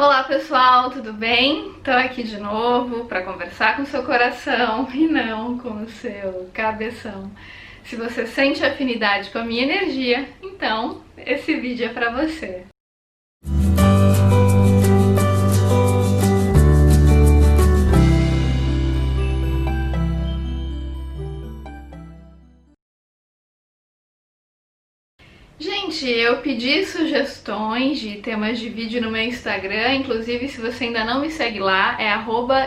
Olá pessoal, tudo bem? Tô aqui de novo para conversar com o seu coração e não com o seu cabeção. Se você sente afinidade com a minha energia, então esse vídeo é para você. Gente, eu pedi sugestões de temas de vídeo no meu Instagram, inclusive se você ainda não me segue lá, é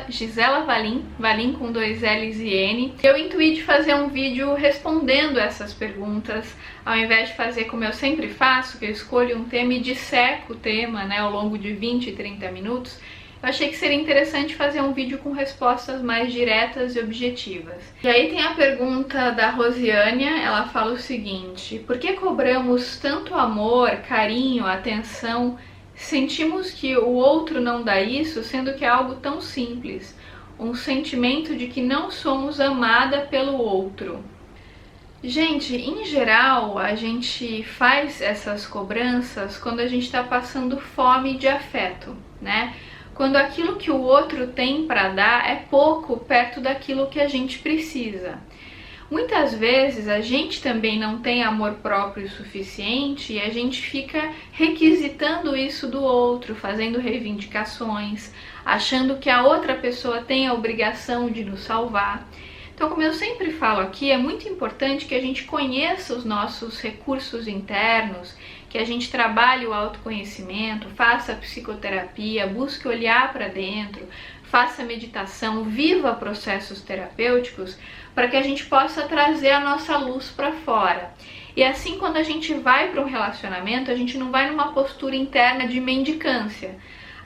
@GiselaValim, Valim com 2 L's e N. Eu intuí de fazer um vídeo respondendo essas perguntas, ao invés de fazer como eu sempre faço, que eu escolho um tema e disseco o tema, ao longo de 20 e 30 minutos. Eu achei que seria interessante fazer um vídeo com respostas mais diretas e objetivas. E aí tem a pergunta da Rosiânia, ela fala o seguinte: por que cobramos tanto amor, carinho, atenção, sentimos que o outro não dá isso, sendo que é algo tão simples? Um sentimento de que não somos amada pelo outro. Gente, em geral, a gente faz essas cobranças quando a gente está passando fome de afeto, né? Quando aquilo que o outro tem para dar é pouco perto daquilo que a gente precisa. Muitas vezes a gente também não tem amor próprio suficiente e a gente fica requisitando isso do outro, fazendo reivindicações, achando que a outra pessoa tem a obrigação de nos salvar. Então, como eu sempre falo aqui, é muito importante que a gente conheça os nossos recursos internos, que a gente trabalhe o autoconhecimento, faça psicoterapia, busque olhar para dentro, faça meditação, viva processos terapêuticos, para que a gente possa trazer a nossa luz para fora. E assim, quando a gente vai para um relacionamento, a gente não vai numa postura interna de mendicância.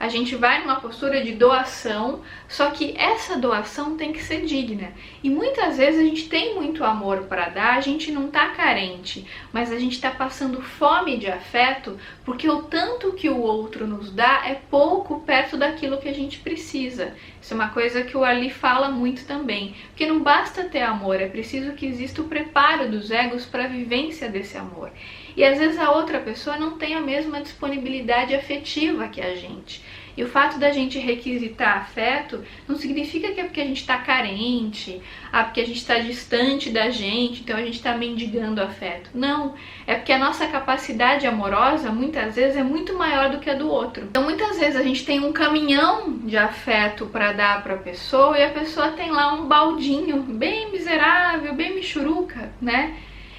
A gente vai numa postura de doação, só que essa doação tem que ser digna. E muitas vezes a gente tem muito amor para dar, a gente não está carente, mas a gente está passando fome de afeto porque o tanto que o outro nos dá é pouco perto daquilo que a gente precisa. Isso é uma coisa que o Ali fala muito também, porque não basta ter amor, é preciso que exista o preparo dos egos para a vivência desse amor. E às vezes a outra pessoa não tem a mesma disponibilidade afetiva que a gente. E o fato da gente requisitar afeto não significa que é porque a gente está carente, porque a gente está distante da gente, então a gente está mendigando afeto. Não, é porque a nossa capacidade amorosa muitas vezes é muito maior do que a do outro. Então muitas vezes a gente tem um caminhão de afeto para dar para a pessoa e a pessoa tem lá um baldinho bem miserável, bem michuruca, né?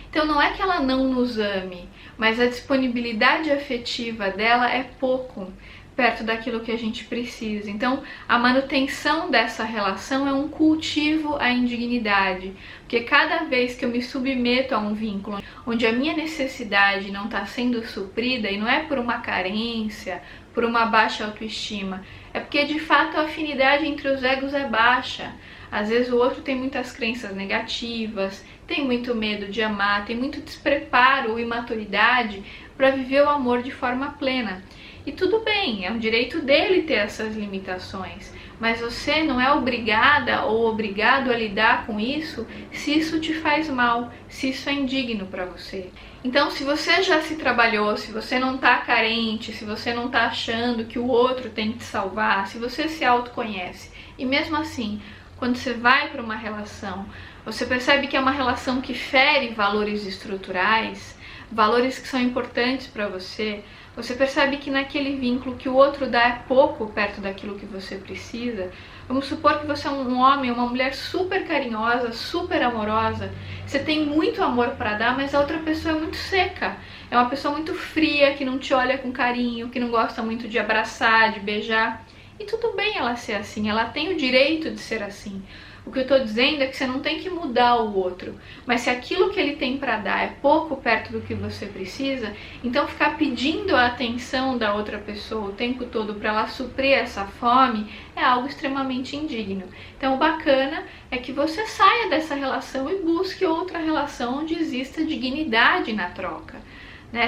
Então não é que ela não nos ame, mas a disponibilidade afetiva dela é pouco perto daquilo que a gente precisa. Então a manutenção dessa relação é um cultivo à indignidade, porque cada vez que eu me submeto a um vínculo onde a minha necessidade não está sendo suprida, e não é por uma carência, por uma baixa autoestima, é porque de fato a afinidade entre os egos é baixa. Às vezes o outro tem muitas crenças negativas, tem muito medo de amar, tem muito despreparo ou imaturidade para viver o amor de forma plena. E tudo bem, é um direito dele ter essas limitações, mas você não é obrigada ou obrigado a lidar com isso se isso te faz mal, se isso é indigno para você. Então, se você já se trabalhou, se você não está carente, se você não está achando que o outro tem que te salvar, se você se autoconhece, e mesmo assim, quando você vai para uma relação, você percebe que é uma relação que fere valores estruturais, valores que são importantes para você, você percebe que naquele vínculo que o outro dá é pouco perto daquilo que você precisa. Vamos supor que você é um homem, uma mulher super carinhosa, super amorosa, você tem muito amor para dar, mas a outra pessoa é muito seca, é uma pessoa muito fria, que não te olha com carinho, que não gosta muito de abraçar, de beijar. E tudo bem ela ser assim, ela tem o direito de ser assim. O que eu estou dizendo é que você não tem que mudar o outro, mas se aquilo que ele tem para dar é pouco perto do que você precisa, então ficar pedindo a atenção da outra pessoa o tempo todo para ela suprir essa fome é algo extremamente indigno. Então o bacana é que você saia dessa relação e busque outra relação onde exista dignidade na troca.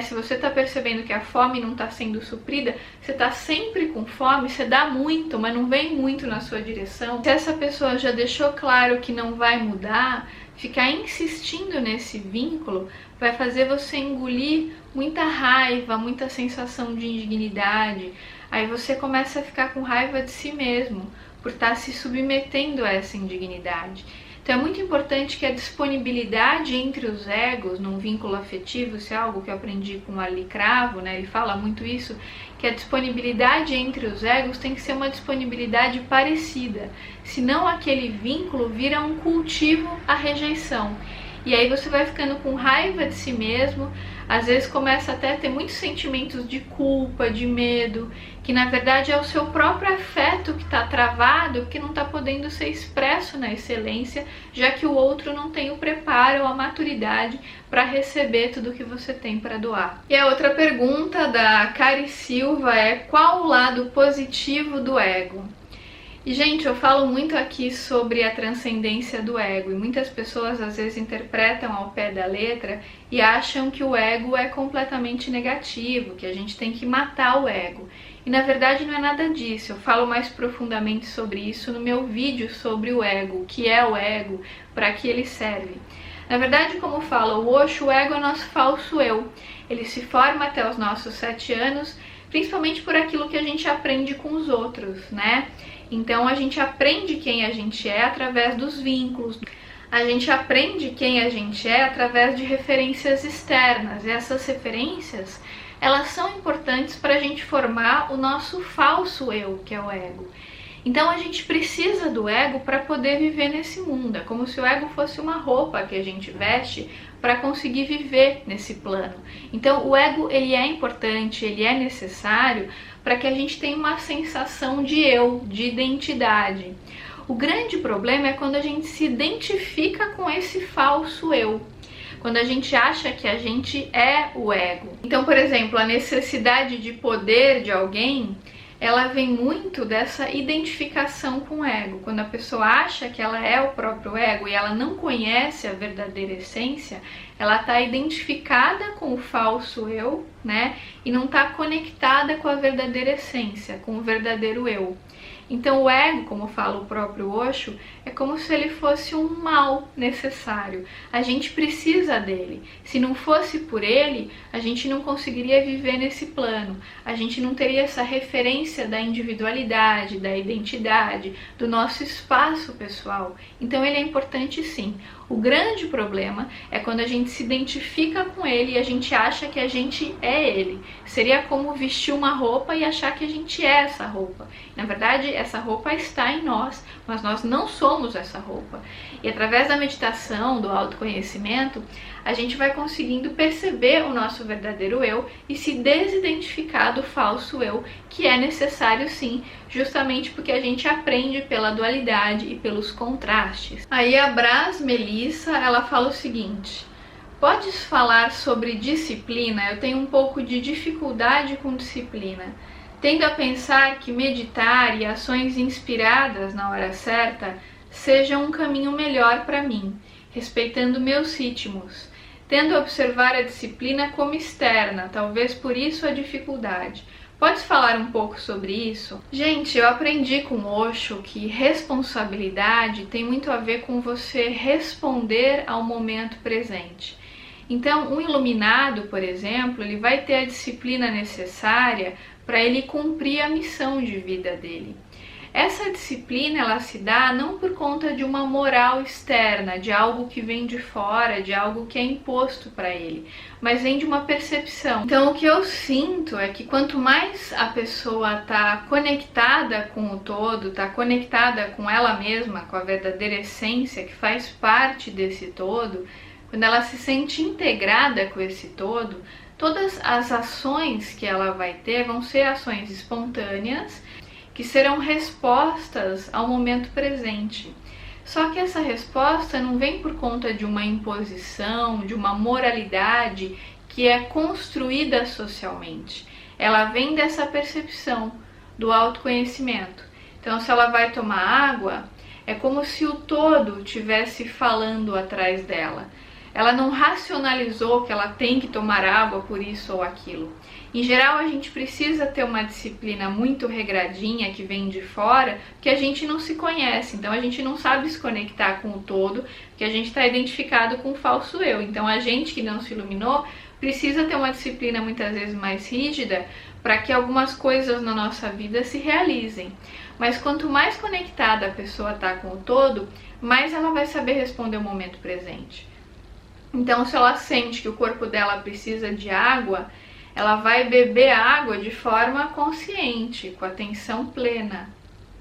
Se você está percebendo que a fome não está sendo suprida, você está sempre com fome, você dá muito, mas não vem muito na sua direção. Se essa pessoa já deixou claro que não vai mudar, ficar insistindo nesse vínculo vai fazer você engolir muita raiva, muita sensação de indignidade. Aí você começa a ficar com raiva de si mesmo, por estar se submetendo a essa indignidade. Então é muito importante que a disponibilidade entre os egos num vínculo afetivo, isso é algo que eu aprendi com o Ali Cravo, né? Ele fala muito isso, que a disponibilidade entre os egos tem que ser uma disponibilidade parecida, senão aquele vínculo vira um cultivo à rejeição. E aí você vai ficando com raiva de si mesmo, às vezes começa até a ter muitos sentimentos de culpa, de medo, que na verdade é o seu próprio afeto que está travado, que não está podendo ser expresso na excelência, já que o outro não tem o preparo ou a maturidade para receber tudo que você tem para doar. E a outra pergunta da Cari Silva é: qual o lado positivo do ego? E, gente, eu falo muito aqui sobre a transcendência do ego, e muitas pessoas às vezes interpretam ao pé da letra e acham que o ego é completamente negativo, que a gente tem que matar o ego. E na verdade não é nada disso. Eu falo mais profundamente sobre isso no meu vídeo sobre o ego, o que é o ego, para que ele serve. Na verdade, como fala o Osho, o ego é o nosso falso eu. Ele se forma até os nossos 7 anos, principalmente por aquilo que a gente aprende com os outros, né? Então a gente aprende quem a gente é através dos vínculos. A gente aprende quem a gente é através de referências externas. E essas referências, elas são importantes para a gente formar o nosso falso eu, que é o ego. Então a gente precisa do ego para poder viver nesse mundo. É como se o ego fosse uma roupa que a gente veste para conseguir viver nesse plano. Então o ego, ele é importante, ele é necessário para que a gente tenha uma sensação de eu, de identidade. O grande problema é quando a gente se identifica com esse falso eu, quando a gente acha que a gente é o ego. Então, por exemplo, a necessidade de poder de alguém, ela vem muito dessa identificação com o ego. Quando a pessoa acha que ela é o próprio ego e ela não conhece a verdadeira essência, ela está identificada com o falso eu, né? E não está conectada com a verdadeira essência, com o verdadeiro eu. Então o ego, como fala o próprio Osho, é como se ele fosse um mal necessário. A gente precisa dele. Se não fosse por ele, a gente não conseguiria viver nesse plano. A gente não teria essa referência da individualidade, da identidade, do nosso espaço pessoal. Então ele é importante sim. O grande problema é quando a gente se identifica com ele e a gente acha que a gente é ele. Seria como vestir uma roupa e achar que a gente é essa roupa. Na verdade, essa roupa está em nós, mas nós não somos essa roupa. E através da meditação, do autoconhecimento, a gente vai conseguindo perceber o nosso verdadeiro eu e se desidentificar do falso eu, que é necessário sim, justamente porque a gente aprende pela dualidade e pelos contrastes. Aí a Brás Melissa, ela fala o seguinte: podes falar sobre disciplina? Eu tenho um pouco de dificuldade com disciplina. Tendo a pensar que meditar e ações inspiradas na hora certa sejam um caminho melhor para mim, respeitando meus ritmos. Tendo a observar a disciplina como externa, talvez por isso a dificuldade. Podes falar um pouco sobre isso? Gente, eu aprendi com Osho que responsabilidade tem muito a ver com você responder ao momento presente. Então, um iluminado, por exemplo, ele vai ter a disciplina necessária para ele cumprir a missão de vida dele. Essa disciplina, ela se dá não por conta de uma moral externa, de algo que vem de fora, de algo que é imposto para ele, mas vem de uma percepção. Então, o que eu sinto é que quanto mais a pessoa está conectada com o todo, está conectada com ela mesma, com a verdadeira essência que faz parte desse todo, quando ela se sente integrada com esse todo, todas as ações que ela vai ter vão ser ações espontâneas, que serão respostas ao momento presente. Só que essa resposta não vem por conta de uma imposição, de uma moralidade que é construída socialmente. Ela vem dessa percepção do autoconhecimento. Então, se ela vai tomar água, é como se o todo estivesse falando atrás dela. ela não racionalizou que ela tem que tomar água por isso ou aquilo. Em geral, a gente precisa ter uma disciplina muito regradinha que vem de fora, porque a gente não se conhece, então a gente não sabe se conectar com o todo, porque a gente está identificado com o falso eu. Então a gente que não se iluminou precisa ter uma disciplina muitas vezes mais rígida para que algumas coisas na nossa vida se realizem. Mas quanto mais conectada a pessoa está com o todo, mais ela vai saber responder o momento presente. Então, se ela sente que o corpo dela precisa de água, ela vai beber água de forma consciente, com atenção plena,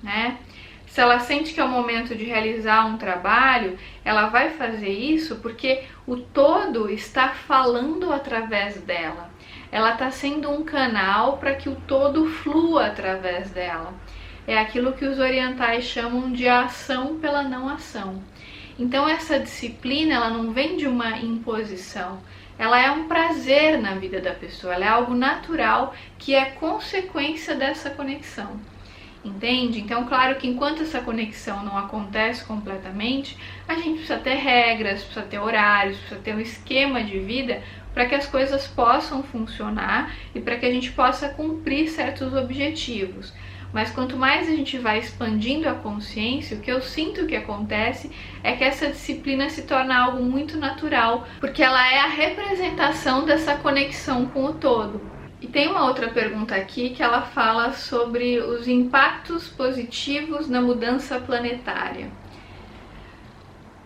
né? Se ela sente que é o momento de realizar um trabalho, ela vai fazer isso porque o todo está falando através dela. Ela está sendo um canal para que o todo flua através dela. É aquilo que os orientais chamam de ação pela não ação. Então essa disciplina, ela não vem de uma imposição. Ela é um prazer na vida da pessoa, ela é algo natural que é consequência dessa conexão. Entende? Então, claro que enquanto essa conexão não acontece completamente, a gente precisa ter regras, precisa ter horários, precisa ter um esquema de vida para que as coisas possam funcionar e para que a gente possa cumprir certos objetivos. Mas quanto mais a gente vai expandindo a consciência, o que eu sinto que acontece é que essa disciplina se torna algo muito natural, porque ela é a representação dessa conexão com o todo. E tem uma outra pergunta aqui que ela fala sobre os impactos positivos na mudança planetária.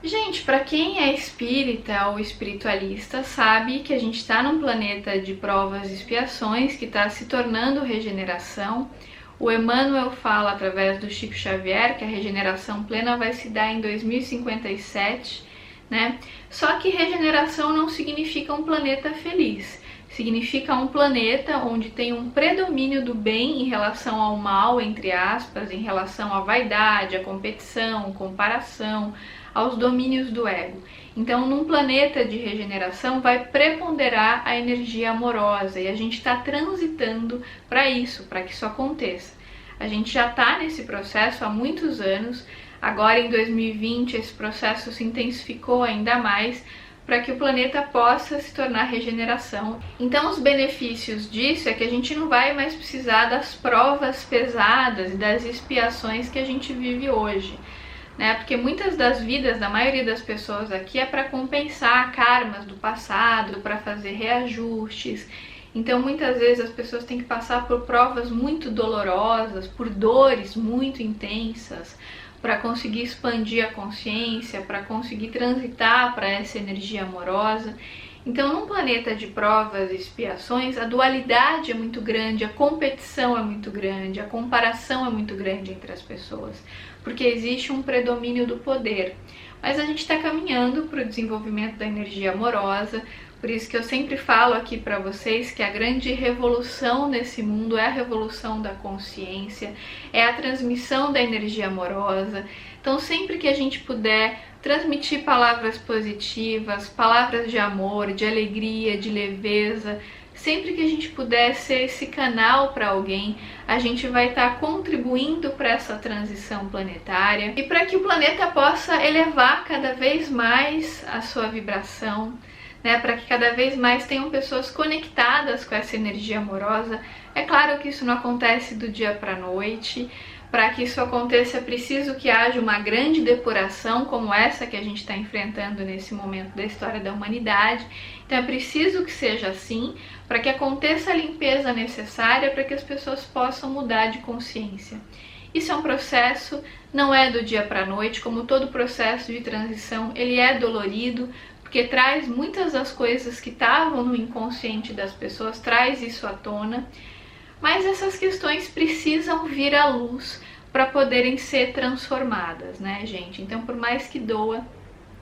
Gente, para quem é espírita ou espiritualista, sabe que a gente está num planeta de provas e expiações que está se tornando regeneração. O Emmanuel fala através do Chico Xavier que a regeneração plena vai se dar em 2057, né? Só que regeneração não significa um planeta feliz. Significa um planeta onde tem um predomínio do bem em relação ao mal, entre aspas, em relação à vaidade, à competição, comparação, aos domínios do ego. Então, num planeta de regeneração vai preponderar a energia amorosa e a gente está transitando para isso, para que isso aconteça. A gente já está nesse processo há muitos anos, agora em 2020 esse processo se intensificou ainda mais, para que o planeta possa se tornar regeneração. Então os benefícios disso é que a gente não vai mais precisar das provas pesadas e das expiações que a gente vive hoje, né? Porque muitas das vidas da maioria das pessoas aqui é para compensar karmas do passado, para fazer reajustes. Então muitas vezes as pessoas têm que passar por provas muito dolorosas, por dores muito intensas, para conseguir expandir a consciência, para conseguir transitar para essa energia amorosa. Então, num planeta de provas e expiações, a dualidade é muito grande, a competição é muito grande, a comparação é muito grande entre as pessoas, porque existe um predomínio do poder. Mas a gente está caminhando para o desenvolvimento da energia amorosa. Por isso que eu sempre falo aqui para vocês que a grande revolução nesse mundo é a revolução da consciência, é a transmissão da energia amorosa. Então, sempre que a gente puder transmitir palavras positivas, palavras de amor, de alegria, de leveza, sempre que a gente puder ser esse canal para alguém, a gente vai estar contribuindo para essa transição planetária e para que o planeta possa elevar cada vez mais a sua vibração, né, para que cada vez mais tenham pessoas conectadas com essa energia amorosa. É claro que isso não acontece do dia para a noite. Para que isso aconteça é preciso que haja uma grande depuração como essa que a gente está enfrentando nesse momento da história da humanidade. Então é preciso que seja assim, para que aconteça a limpeza necessária para que as pessoas possam mudar de consciência. Isso é um processo, não é do dia para a noite, como todo processo de transição, ele é dolorido, porque traz muitas das coisas que estavam no inconsciente das pessoas, traz isso à tona, mas essas questões precisam vir à luz para poderem ser transformadas, né, gente? Então, por mais que doa,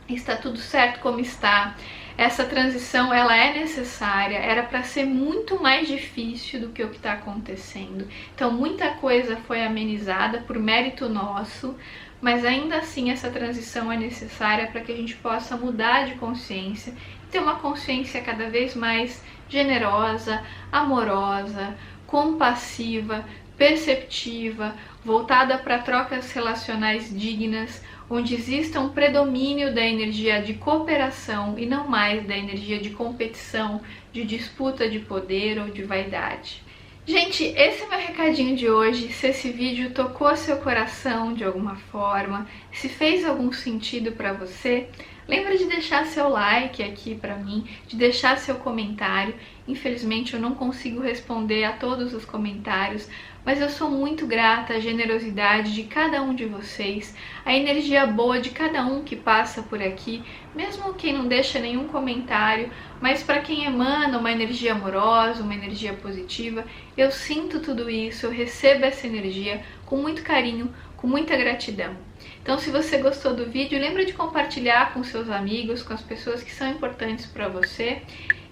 está tudo certo como está. Essa transição, ela é necessária, era para ser muito mais difícil do que o que está acontecendo. Então, muita coisa foi amenizada por mérito nosso, mas ainda assim essa transição é necessária para que a gente possa mudar de consciência, ter uma consciência cada vez mais generosa, amorosa, compassiva, perceptiva, voltada para trocas relacionais dignas, onde exista um predomínio da energia de cooperação e não mais da energia de competição, de disputa de poder ou de vaidade. Gente, esse é meu recadinho de hoje. Se esse vídeo tocou seu coração de alguma forma, se fez algum sentido para você, lembra de deixar seu like aqui para mim, de deixar seu comentário. Infelizmente eu não consigo responder a todos os comentários, mas eu sou muito grata à generosidade de cada um de vocês, à energia boa de cada um que passa por aqui, mesmo quem não deixa nenhum comentário, mas para quem emana uma energia amorosa, uma energia positiva, eu sinto tudo isso, eu recebo essa energia com muito carinho, com muita gratidão. Então, se você gostou do vídeo, lembra de compartilhar com seus amigos, com as pessoas que são importantes para você,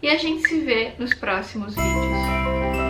e a gente se vê nos próximos vídeos.